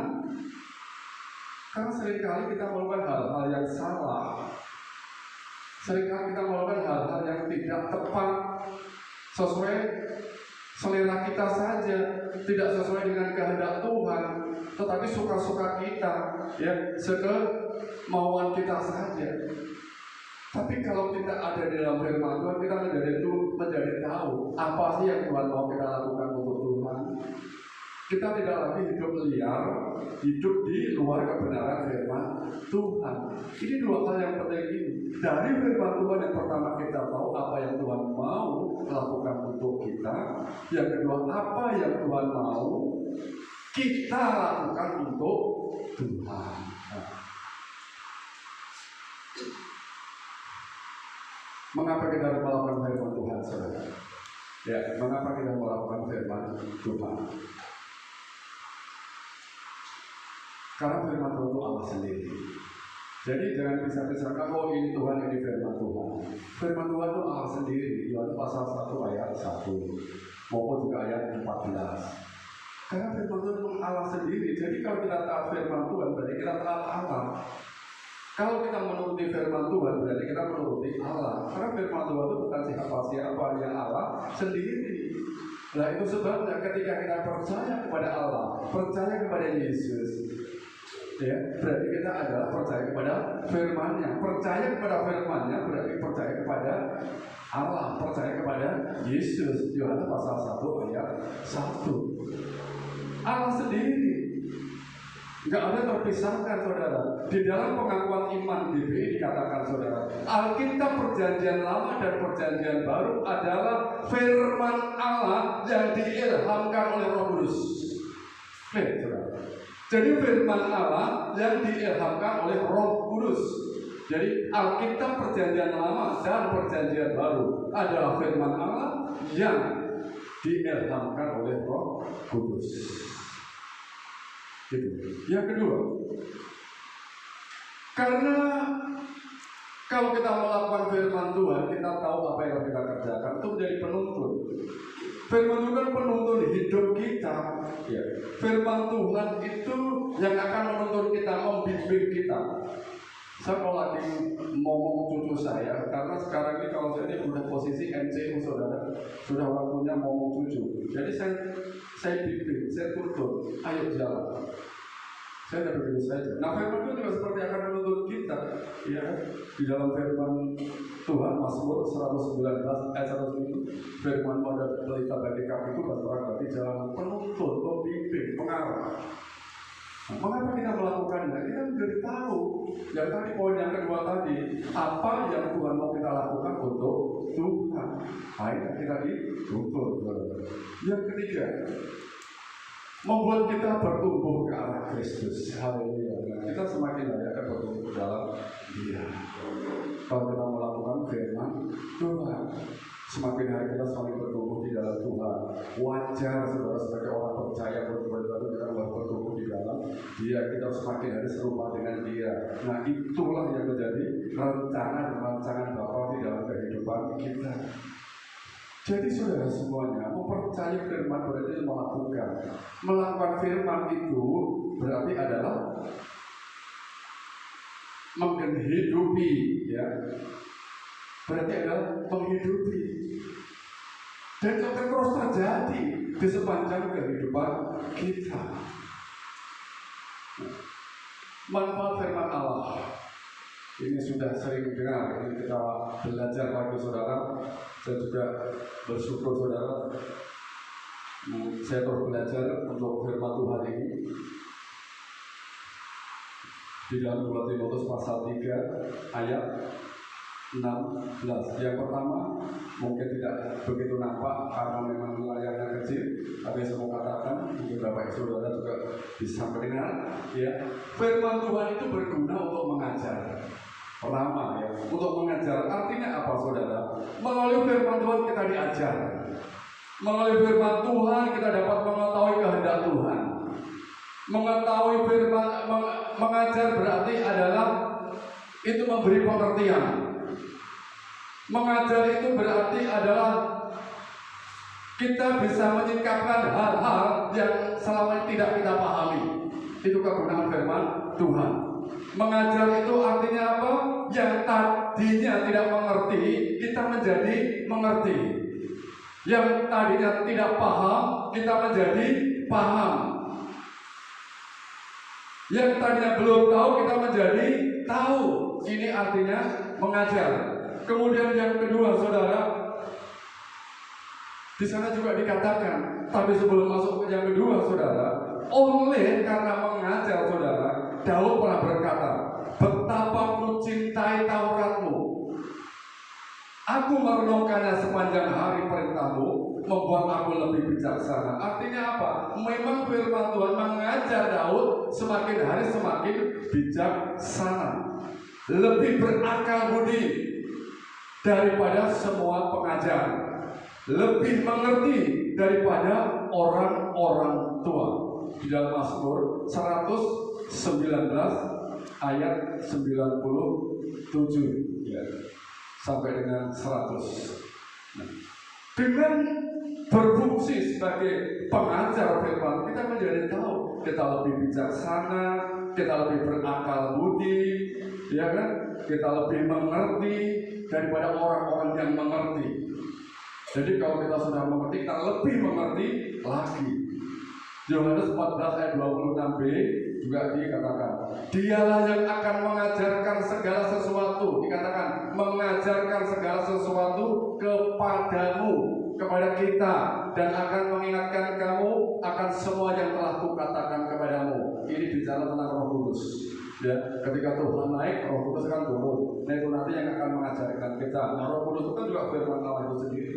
Karena seringkali kita melakukan hal-hal yang salah. Seringkali kita melakukan hal-hal yang tidak tepat, sesuai selera kita saja, tidak sesuai dengan kehendak Tuhan, tetapi suka-suka kita, ya, sekemauan kita saja. Tapi kalau kita ada di dalam firman Tuhan, kita menjadi tahu apa sih yang Tuhan mau kita lakukan untuk Tuhan. Kita tidak lagi hidup liar, hidup di luar kebenaran firman Tuhan. Ini dua hal yang penting ini. Dari firman Tuhan yang pertama kita tahu apa yang Tuhan mau lakukan untuk kita. Yang kedua, apa yang Tuhan mau kita lakukan untuk Tuhan. Mengapa kita harus melakukan firman Tuhan, saudara? Ya, mengapa kita melakukan firman Tuhan? Karena firman Tuhan itu Allah sendiri. Jadi jangan bisa-bisa oh ini Tuhan, ini firman Tuhan. Firman Tuhan itu Allah sendiri. Yohanes pasal 1 ayat 1 maupun juga ayat 14. Karena firman Tuhan itu Allah sendiri. Jadi kalau kita taat firman Tuhan berarti kita taat Allah. Kalau kita menuruti firman Tuhan berarti kita menuruti Allah. Karena firman Tuhan itu bukan siapa-siapa, yang Allah sendiri. Nah itu sebabnya ketika kita percaya kepada Allah, percaya kepada Yesus, ya, berarti kita adalah percaya kepada firman-Nya. Percaya kepada firman-Nya berarti percaya kepada Allah, percaya kepada Yesus. Yohanes pasal 1 ayat 1. Allah sendiri, nggak ada terpisahkan, saudara. Di dalam pengakuan iman DPI dikatakan, saudara, Alkitab Perjanjian Lama dan Perjanjian Baru adalah firman Allah yang diilhamkan oleh Roh Kudus. Saudara. Jadi firman Allah yang diilhamkan oleh Roh Kudus. Jadi Alkitab Perjanjian Lama dan Perjanjian Baru adalah firman Allah yang diilhamkan oleh Roh Kudus. Gitu. Yang kedua, karena kalau kita melakukan firman Tuhan, kita tahu apa yang kita kerjakan, itu menjadi penuntun. Firman Tuhan penuntun hidup kita. Ya. Firman Tuhan itu yang akan menuntun kita, membimbing kita. Saya kalau lagi ngomong cucu saya, karena sekarang ini kalau saya ini udah posisi MCU, saudara, sudah waktunya ngomong cucu. Jadi saya bimbing, saya tuntun, ayo jalan. Saya tidak begitu saja. Nah firman Tuhan juga seperti akan menuntut kita, ya, di dalam firman Tuhan Mazmur 119 ayat 1 firman pada pelita bagi kami itu berarti jalan penuntun, pembimbing, pengarah. Nah, mengapa kita melakukannya? Kita menjadi tahu. Yang tadi poin yang kedua tadi, apa yang Tuhan mau kita lakukan untuk Tuhan. Akhirnya kita dituntut. Yang ketiga, membuat kita bertumbuh ke arah Kristus. Haleluya. Kita semakin hari akan bertumbuh ke dalam Dia. Kalau kita melakukan firman Tuhan, semakin hari kita semakin bertumbuh di dalam Tuhan. Wajar, saudara, sebagai orang percaya betul-betul kita bertumbuh di dalam Dia. Kita semakin hari serupa dengan Dia. Nah itulah yang menjadi rencana dan rancangan Bapa di dalam kehidupan kita. Jadi saudara semuanya, mempercayai firman berarti melakukan firman itu berarti adalah menghidupi, ya, berarti adalah menghidupi, dan itu akan terus terjadi di sepanjang kehidupan kita. Manfaat firman Allah ini sudah sering dengar, ini kita belajar lagi, saudara. Saya juga bersyukur, saudara, saya terus belajar untuk firman Tuhan ini di dalam 2 Timotius pasal 3 ayat 16. Yang pertama mungkin tidak begitu nampak karena memang layarnya kecil, tapi saya mau katakan mungkin Bapak Saudara juga bisa mendengar, ya. Firman Tuhan itu berguna untuk mengajar. Pertama, ya, untuk mengajar. Artinya apa, saudara? Melalui firman Tuhan kita diajar. Melalui firman Tuhan kita dapat mengetahui kehendak Tuhan. Mengetahui firman, mengajar berarti adalah itu memberi pengertian. Mengajar itu berarti adalah kita bisa menyingkapkan hal-hal yang selama ini tidak kita pahami. Itu kegunaan firman Tuhan. Mengajar itu artinya apa? Yang tadinya tidak mengerti, kita menjadi mengerti. Yang tadinya tidak paham, kita menjadi paham. Yang tadinya belum tahu, kita menjadi tahu. Ini artinya mengajar. Kemudian yang kedua, saudara, di sana juga dikatakan, tapi sebelum masuk ke yang kedua, saudara, oleh karena mengajar, saudara, Daud pernah berkata, betapa ku cintai Tauratmu. Aku merenungkannya sepanjang hari perintahmu, membuat aku lebih bijaksana. Artinya apa? Memang firman Tuhan mengajar Daud semakin hari semakin bijaksana, lebih berakal budi daripada semua pengajar, lebih mengerti daripada orang-orang tua. Di dalam Mazmur 119 ayat 97, ya. sampai dengan 100. Nah, dengan berfungsi sebagai pengajar firman, kita menjadi tahu, kita lebih bijaksana, kita lebih berakal budi, ya kan? Kita lebih mengerti daripada orang-orang yang mengerti. Jadi kalau kita sudah mengerti, kita lebih mengerti lagi. Yohanes 14 ayat 26b juga dikatakan, dialah yang akan mengajarkan segala sesuatu, dikatakan mengajarkan segala sesuatu kepadamu, kepada kita, dan akan mengingatkan kamu akan semua yang telah kukatakan kepadamu. Ini bicara tentang Roh Kudus. Ya, ketika Tuhan naik, Roh Kudus akan turun. Nah, itu nanti yang akan mengajarkan kita. Nah, Roh Kudus itu kan juga firman Allah itu sendiri.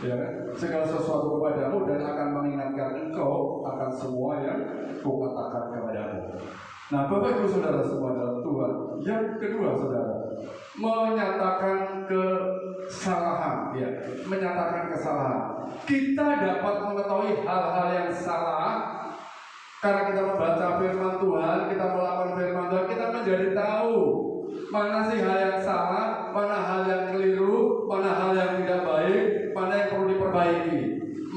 Ya, segala sesuatu kepadamu dan akan mengingatkan engkau akan semua yang kukatakan kepadamu. Nah, Bapak Ibu Saudara semua dalam Tuhan. Yang kedua, Saudara, menyatakan kesalahan, ya, menyatakan kesalahan. Kita dapat mengetahui hal-hal yang salah karena kita membaca firman Tuhan, kita melakukan firman Tuhan, kita menjadi tahu mana sih hal yang salah, mana hal yang keliru, mana hal yang tidak baik, mana yang perlu diperbaiki,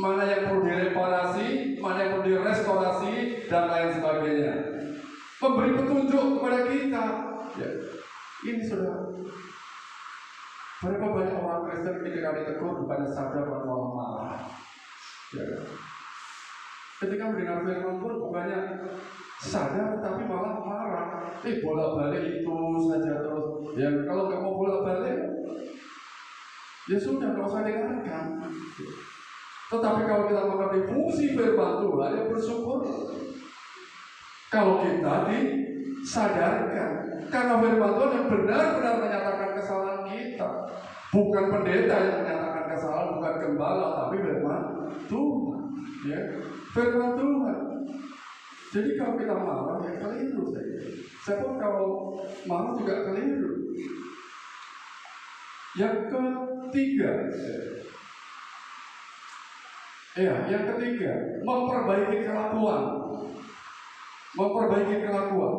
mana yang perlu direparasi, mana yang perlu direstorasi, dan lain sebagainya. Memberi petunjuk kepada kita. Ya. Ini sudah. Berapa banyak orang Kristen ketika ditegur bukannya sadar malah marah. Ya. Ketika mendengar firman Tuhan bukannya sadar tapi malah marah. Bola-balik itu saja terus. Ya kalau nggak mau bola-balik, ya sudah nggak usah dengarkan. Tetapi kalau kita mengerti fungsi firman Tuhan, ya bersyukur kalau kita disadarkan. Karena firman Tuhan yang benar-benar menyatakan kesalahan kita. Bukan pendeta yang menyatakan kesalahan, bukan gembala, tapi firman Tuhan. Ya, firman Tuhan. Jadi kalau kita marah, ya keliru saja. Saya pun kalau marah juga keliru. Yang ketiga, yang ketiga, memperbaiki kelakuan. Memperbaiki kelakuan,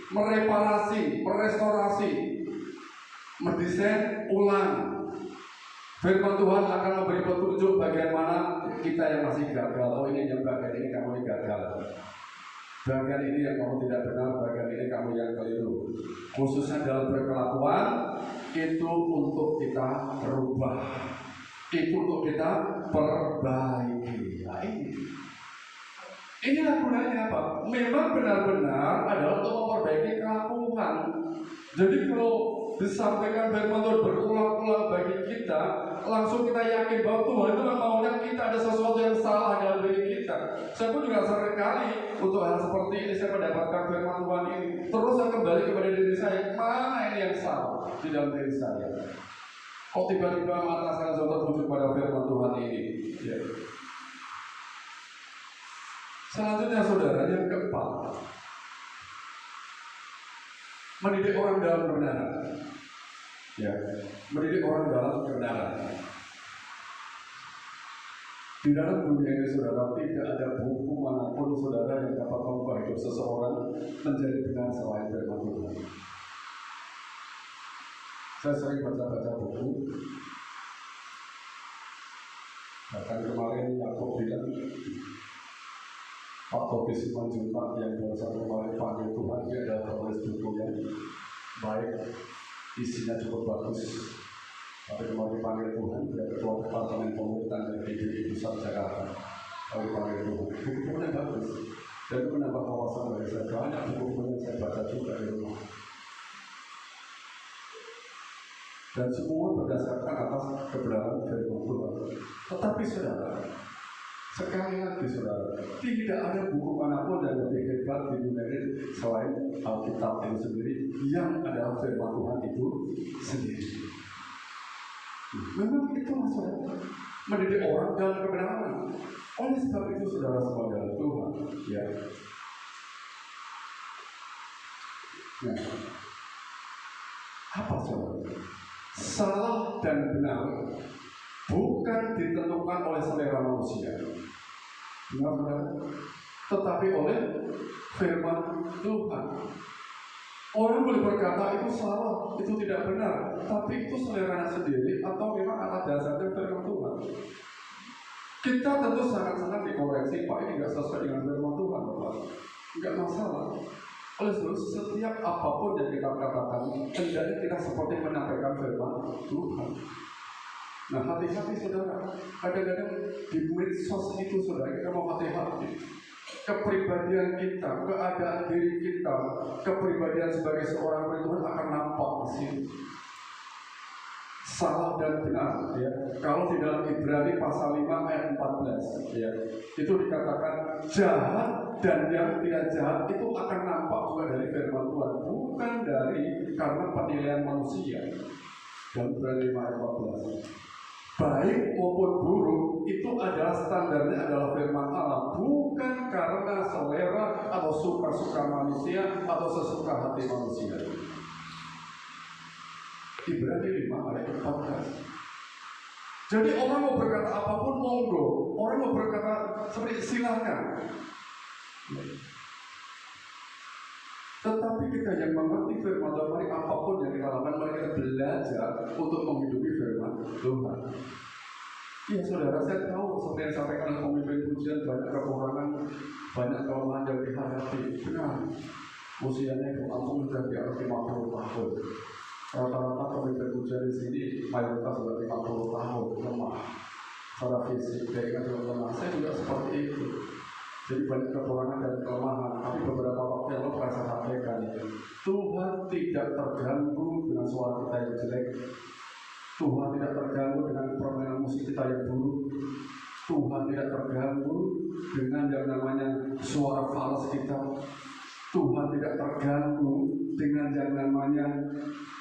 mereparasi, merestorasi, mendesain ulang. Firman Tuhan akan memberi petunjuk bagian mana kita yang masih gagal. Oh, ini yang bagian ini kamu yang gagal. Bagian ini yang kamu tidak benar, bagian ini kamu yang keliru. Khususnya dalam berkelakuan, itu untuk kita berubah. Itu untuk kita perbaiki. Nah, inilah gunanya apa? Memang benar-benar adalah untuk memperbaiki kelakuan. Jadi kalau disampaikan firman Tuhan berulang-ulang bagi kita, langsung kita yakin bahwa Tuhan itu maunya kita ada sesuatu yang salah dalam diri kita. Saya pun juga seringkali untuk hal seperti ini saya mendapatkan firman Tuhan ini. Terus saya kembali kepada diri saya, mana ini yang salah di dalam diri saya? Kok tiba-tiba mata saya sudah tertuju pada firman Tuhan ini? Ya. Selanjutnya saudara, yang keempat, mendidik orang dalam kebenaran. Ya, mendidik orang dalam kebenaran. Di dalam dunia ini saudara, tidak ada buku manapun saudara yang dapat mengubah hidup seseorang menjadi benar selain firman Tuhan. Saya sering baca-baca buku. Bahkan kemarin aku bilang, Pak Tobi Simanjuntak yang baru satu kemarin panggil Tuhan, dia adalah penulis buku yang baik, isinya cukup bagus. Tapi kemarin panggil Tuhan, dia ketua departemen pemerintahan dari PBI Pusat Jakarta. Kalau panggil Tuhan, buku-bukunya bagus. Dan itu menambah wawasan bagi saya. Banyak buku-buku yang saya baca juga di rumah. Dan semua berdasarkan atas kebenaran firman Tuhan. Tetapi saudara, sekali lagi saudara, tidak ada buku manapun yang lebih hebat di dunia ini selain Alkitab itu sendiri, yang adalah firman Tuhan itu sendiri. Memang itu saudara, mendidik orang dalam kebenaran. Oleh sebab itu saudara semua dalam Tuhan, ya. Nah, apa saudara? Salah dan benar bukan ditentukan oleh selera manusia, benar-benar, tetapi oleh firman Tuhan. Orang boleh berkata itu salah, itu tidak benar, tapi itu seleranya sendiri atau memang atas dasarnya firman Tuhan. Kita tentu sangat-sangat dikoreksi, Pak, ini nggak sesuai dengan firman Tuhan, Pak. Nggak masalah. Oleh sebab setiap apapun yang kita katakan, hendaknya kita seperti menyampaikan firman Tuhan. Nah, hati-hati saudara. Kadang-kadang di medsos itu saudara, kita mau hati-hati. Kepribadian kita, keadaan diri kita, kepribadian sebagai seorang murid Tuhan akan nampak di sini. Salah dan benar, ya. Kalau di dalam Ibrani pasal 5 ayat 14, ya, itu dikatakan jahat dan yang tidak jahat itu akan nampak juga dari firman Tuhan, bukan dari karena penilaian manusia. Dan Ibrani 5 ayat 14. Baik maupun buruk itu adalah standarnya adalah firman Allah, bukan karena selera atau suka-suka manusia atau sesuka hati manusia. Ibrani 5 ayat 14. Jadi orang mau berkata apapun monggo, orang mau berkata seperti silakan. Tetapi kita yang mengerti firman Tuhan, mari apapun yang kita lakukan, mari kita belajar untuk menghidupi firman Tuhan. Ya saudara, saya tahu seperti yang disampaikan oleh pemimpin pujian, banyak kekurangan, banyak kelemahan yang dihadapi. Benar, usianya itu ampun sudah di atas 50 tahun. Rata-rata pemimpin pujian di sini mayoritas sudah 50 tahun, lemah secara fisik, baiknya juga lemah. Saya juga seperti itu. Jadi banyak kekurangan dan kelemahan. Tapi beberapa waktu yang lalu saya sampaikan, Tuhan tidak terganggu dengan suara kita yang jelek. Tuhan tidak terganggu dengan permainan musik kita yang buruk. Tuhan tidak terganggu dengan yang namanya suara fals kita. Tuhan tidak terganggu dengan yang namanya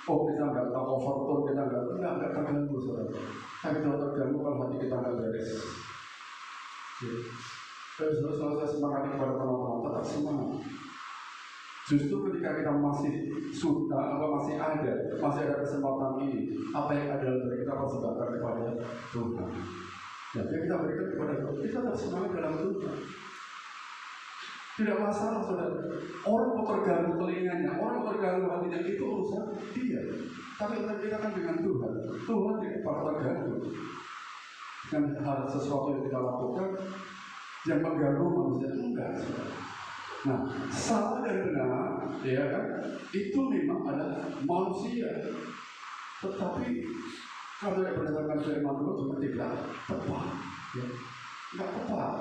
kita nggak tahu overtone, kita nggak terganggu, saudara. Tapi Tuhan terganggu kalau hati kita nggak beres. Terus saya semangati kepada teman-teman, tetap semangat. Justru ketika kita masih suka, masih ada kesempatan ini, apa yang ada dari kita persembahkan kepada Tuhan. Ya, kita berikan kepada Tuhan. Kita tetap semangat dalam Tuhan. Tidak masalah, saudara. Orang mau terganggu telinganya, orang mau terganggu hatinya, itu urusan dia. Tapi kita kan dengan Tuhan. Tuhan tidak pernah terganggu dengan hal sesuatu yang kita lakukan yang mengganggu manusia. Enggak, saudara. Nah, salah dan benar, ya kan, itu memang adalah manusia. Tetapi kalau tidak berdasarkan firman Tuhan juga tidak tepat, ya, nggak tepat.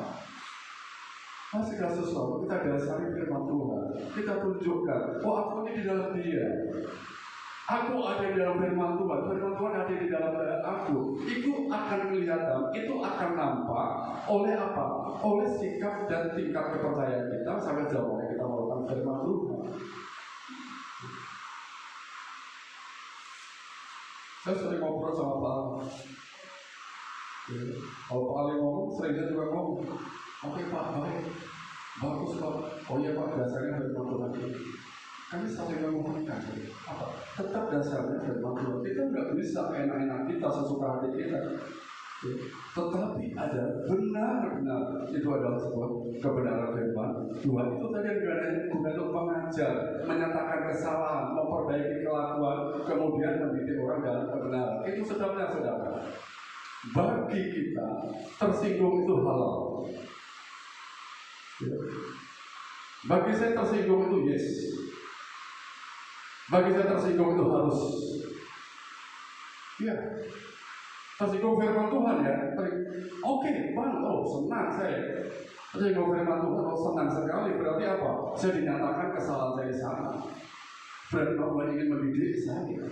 Segala sesuatu kita dasari firman Tuhan, kita tunjukkan, aku ini di dalam Dia. Aku ada di dalam firman Tuhan, firman Tuhan ada di dalam aku. Itu akan kelihatan, itu akan nampak oleh apa? Oleh sikap dan tingkat kepercayaan kita sampai jauh kita melakukan firman Tuhan. Saya sering ngobrol sama Pak Ali. Kalau Pak Ali ngomong, seringnya juga ngomong, oke Pak, baik, bagus Pak. Oh iya Pak, dasarnya firman Tuhan ini. Kami saling mengumpulkan apa? Tetap dasarnya firman Tuhan. Kita nggak bisa enak-enak kita sesuka hati kita. Tetapi ada benar-benar itu adalah sebuah kebenaran firman Tuhan. Itu tadi yang guna untuk mengajar, menyatakan kesalahan, memperbaiki kelakuan, kemudian mendidik orang dalam kebenaran. Itu sebabnya saudara. Bagi kita tersinggung itu halal. Bagi saya tersinggung itu yes. Bagi saya tersinggung itu harus. Ya, tersinggung firman Tuhan ya. Oke, Bang, senang saya. Tersinggung firman Tuhan, senang sekali. Berarti apa? Saya dinyatakan kesalahan saya di sana. Berarti Tuhan ingin mendidik saya.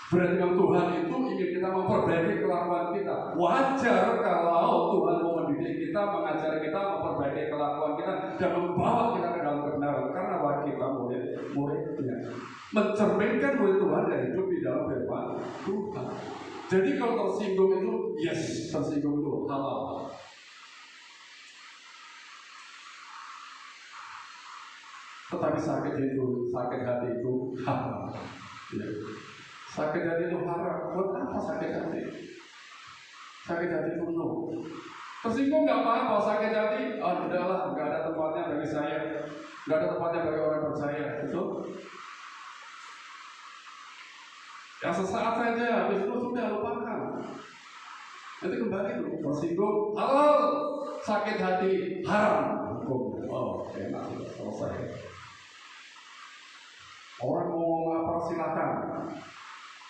Berarti Tuhan itu ingin kita memperbaiki kelakuan kita. Wajar kalau Tuhan mau mendidik kita, mengajari kita, memperbaiki kelakuan kita dan membawa kita ke dalam kebenaran. Karena kita murid-muridnya, mencerminkan murid Tuhan dan hidup di dalam firman Tuhan. Jadi kalau tersinggung itu, yes, tersinggung itu halal. Tetapi sakit hati itu haram. Ya. Sakit hati itu haram. Buat apa sakit hati? Sakit hati itu no. Tersinggung nggak apa-apa, sakit hati, udahlah, nggak ada tempatnya bagi saya. Nggak ada tempatnya bagi orang percaya, betul? Yang sesaat saja, habis itu sudah lupakan. Nanti kembali tuh, tersinggung, halo, sakit hati, haram, hukum. Oh, enak, selesai. Orang mau ngomong apa silakan,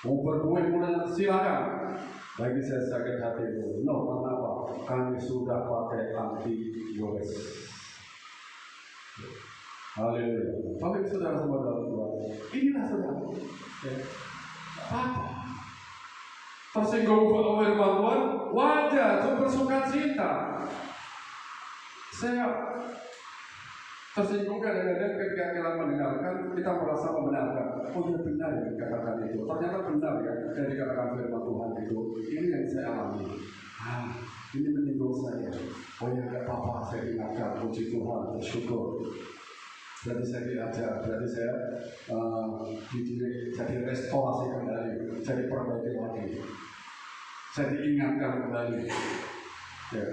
mau berbuat mulai silakan. Bagi saya sakit hati itu, no, kenapa? Kami sudah pakai antivirus. Haleluya. Tapi saudara semua dalam Tuhan, inilah saudara. Apa? Tersinggung oleh firman Tuhan, wajar, itu bersuka cita. Saya tersinggung kadang-kadang ketika kita mendengarkan, kita merasa membenarkan. Oh ya benar ya dikatakan itu. Ternyata benar ya yang dikatakan firman Tuhan itu. Ini yang saya alami. Ini menyinggung saya. Oh ya gak apa-apa, saya ingatkan. Puji Tuhan, bersyukur. Berarti saya diajar, berarti saya jadi restorasi kembali, jadi perbaiki lagi. Saya diingatkan kembali. Ya.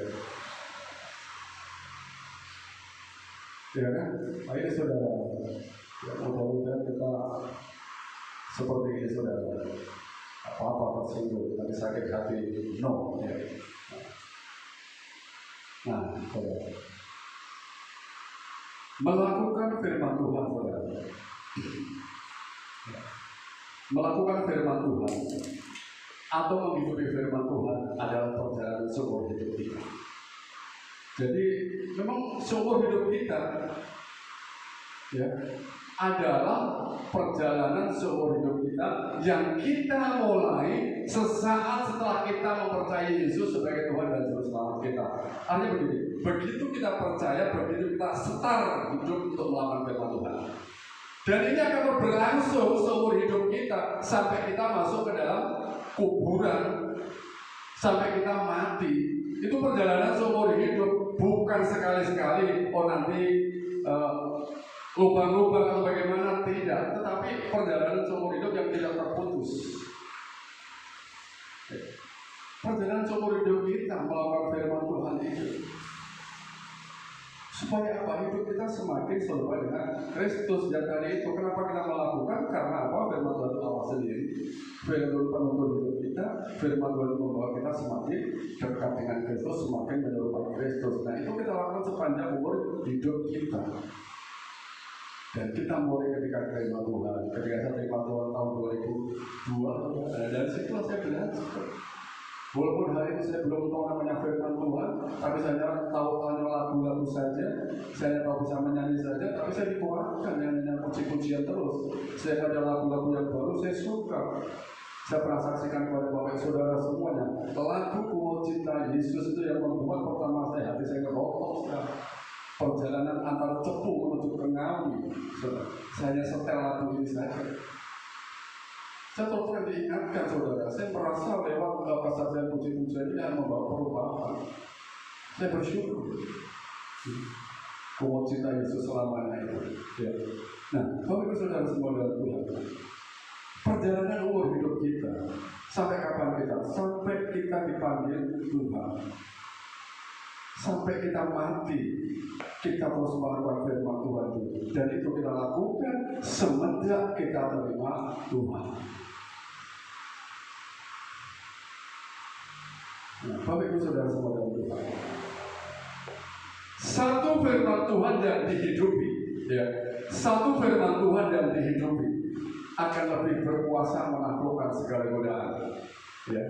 Ya kan? Ayo saudara, ya, mudah-mudahan kita seperti ini saudara. Apa-apa tersinggung, tapi sakit hati, no. Ya. Nah, saudara, melakukan firman Tuhan saudara. Melakukan firman Tuhan atau menghidupi firman Tuhan adalah perjalanan seumur hidup kita. Jadi memang seumur hidup kita ya adalah perjalanan seumur hidup kita yang kita mulai sesaat setelah kita mempercayai Yesus sebagai Tuhan dan Juru Selamat kita. Artinya begini, begitu kita percaya, begitu kita start hidup untuk melakukan firman Tuhan. Dan ini akan berlangsung seumur hidup kita sampai kita masuk ke dalam kuburan, sampai kita mati. Itu perjalanan seumur hidup, bukan sekali-sekali. Oh nanti lubang-lubang atau bagaimana, tidak. Tetapi perjalanan seumur hidup yang tidak terputus. Perjalanan seumur hidup kita melakukan firman Tuhan itu. Supaya apa? Hidup kita semakin serupa dengan Kristus. Dan tadi itu kenapa kita melakukan? Karena apa? Firman Tuhan Allah sendiri, firman penuntun hidup kita, firman Tuhan membawa kita semakin dekat dengan Kristus, semakin menyerupai Kristus. Nah itu kita lakukan sepanjang umur hidup kita. Dan kita mulai ketika terima Tuhan, ketika saya terima Tuhan tahun 2002, dan situlah saya belajar. Walaupun hari ini saya belum tahu namanya firman Tuhan, tapi saya tahu hanya lagu-lagu saja, saya tahu bisa menyanyi saja, tapi saya dikuatkan nyanyi puji-pujian terus. Saya ada lagu-lagu yang baru, saya suka. Saya pernah saksikan kepada Bapak Saudara semuanya, lagu Ku Cinta Yesus itu yang membuat pertama saya hati saya ngerokok. Perjalanan antara Cepu menuju ke Ngawi, saya hanya setel lagu ini saja. Saya terus terang diingatkan saudara, saya merasa lewat kesaksian puji-pujian ini akan membawa perubahan. Saya bersyukur. Ku cinta Yesus selamanya itu. Ya. Nah, kalau itu saudara semua dalam Tuhan, perjalanan umur hidup kita sampai kapan kita? Sampai kita dipanggil Tuhan. Sampai kita mati, kita terus melakukan firman Tuhan itu. Dan itu kita lakukan semenjak kita terima Tuhan. Nah, Bapak Ibu Saudara semua dalam Tuhan, satu firman Tuhan yang dihidupi, ya, satu firman Tuhan yang dihidupi akan lebih berkuasa menaklukkan segala godaan. Ya,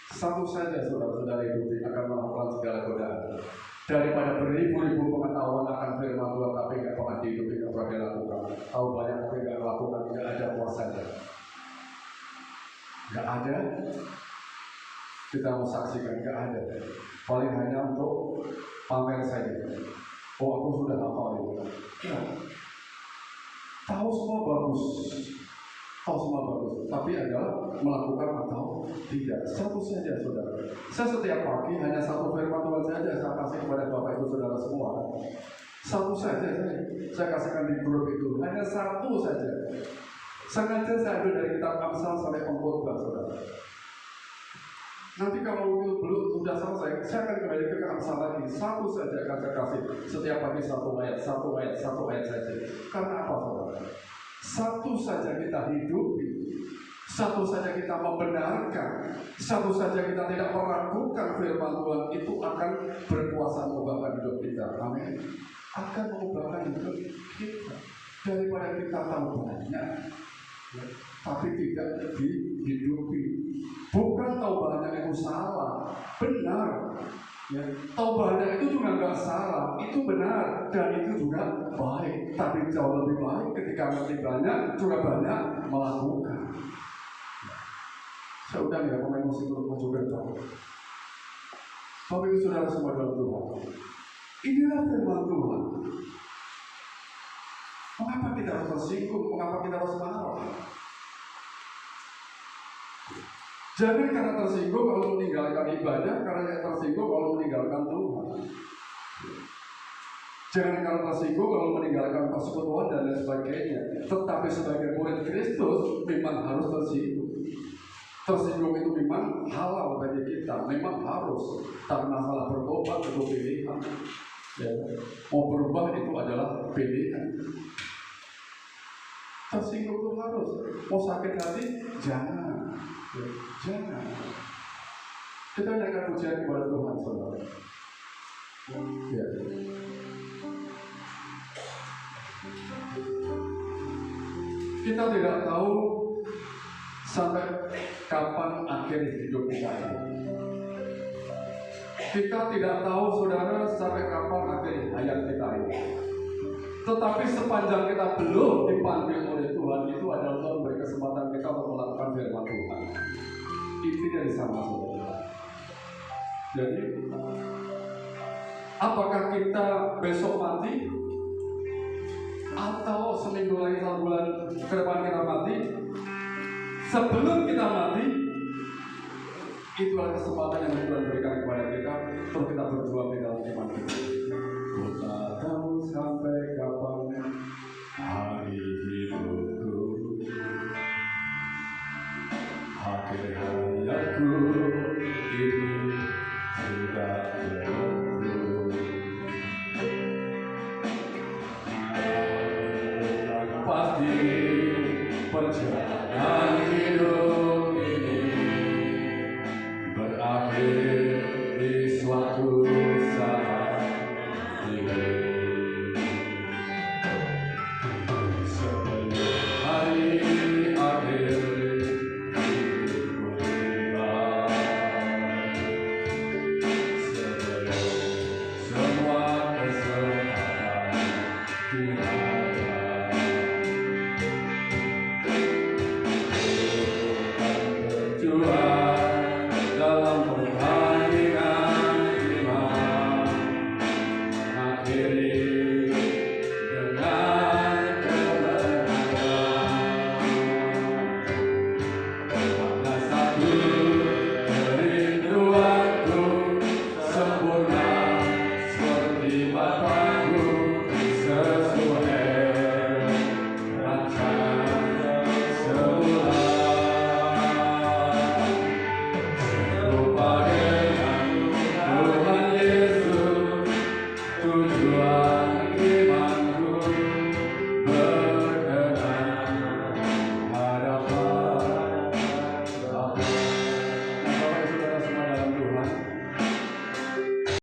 satu saja saudara-saudara hidupi akan melakukan segala godaan. Daripada beribu-ribu pengetahuan akan firman Tuhan tapi nggak pernah dihidupi, nggak pernah dilakukan. Tahu banyak tapi nggak lakukan, tidak ada kuasanya. Nggak ada. Kita mau saksikan, nggak ada. Paling hanya untuk pamer saja. Oh aku sudah hafal itu. Ya. Tahu semua bagus, tapi adalah melakukan atau tidak. Satu saja saudara. Saya setiap pagi hanya satu firman Tuhan saja saya kasih kepada Bapak Ibu Saudara semua. Satu saja saya kasihkan di grup itu, hanya satu saja. Sengaja saya ambil dari kitab Amsal sampai Pengkhotbah saudara. Nanti kalau itu belum sudah selesai, saya akan kembali ke Amsal lagi. Satu saja kata kasih, setiap pagi satu ayat saja. Karena apa, saudara? Satu saja kita hidupi, satu saja kita membenarkan, satu saja kita tidak meragukan firman Tuhan, itu akan berkuasa mengubahkan hidup kita. Amin. Akan mengubahkan hidup kita. Daripada kita tahu banyak, tapi tidak dihidupi. Bukan tahu banyak itu salah, benar. Ya, tahu banyak itu juga nggak salah, itu benar dan itu juga baik. Tapi jauh lebih baik ketika ngerti banyak juga banyak melakukan. Saya udah ya pemain musik untuk maju ke depan. Bapak Ibu Saudara semua dalam Tuhan, inilah firman Tuhan. Mengapa kita harus tersinggung? Mengapa kita harus marah? Jangan karena tersinggung kalau meninggalkan ibadah, karena tersinggung kalau meninggalkan Tuhan. Jangan karena tersinggung kalau meninggalkan persekutuan dan lain sebagainya. Tetapi sebagai murid Kristus memang harus tersinggung. Tersinggung itu memang halal bagi kita, memang harus. Tak masalah bertobat itu pilihan. Ya. Mau berubah itu adalah pilihan. Tersinggung itu harus. Mau sakit hati, jangan. Jangan. Kita naikkan pujian kepada Tuhan, saudara. Ya. Kita tidak tahu sampai kapan akhir hidup kita ini. Kita tidak tahu, saudara, sampai kapan akhir hayat kita ini. Tetapi sepanjang kita belum dipanggil oleh Tuhan, itu adalah Tuhan beri kesempatan kita untuk melakukan firman Tuhan. Intinya di sana, saudara. Jadi, apakah kita besok mati? Atau seminggu lagi, 1 bulan ke depan kita mati? Sebelum kita mati, itulah kesempatan yang Tuhan berikan kepada kita untuk kita berjuang di dalam iman kita. Kita tahu sampai kapan hari hidupku, akhir hayatku ini sudah berlalu. Dan pasti perjalanan hidup ini berakhir.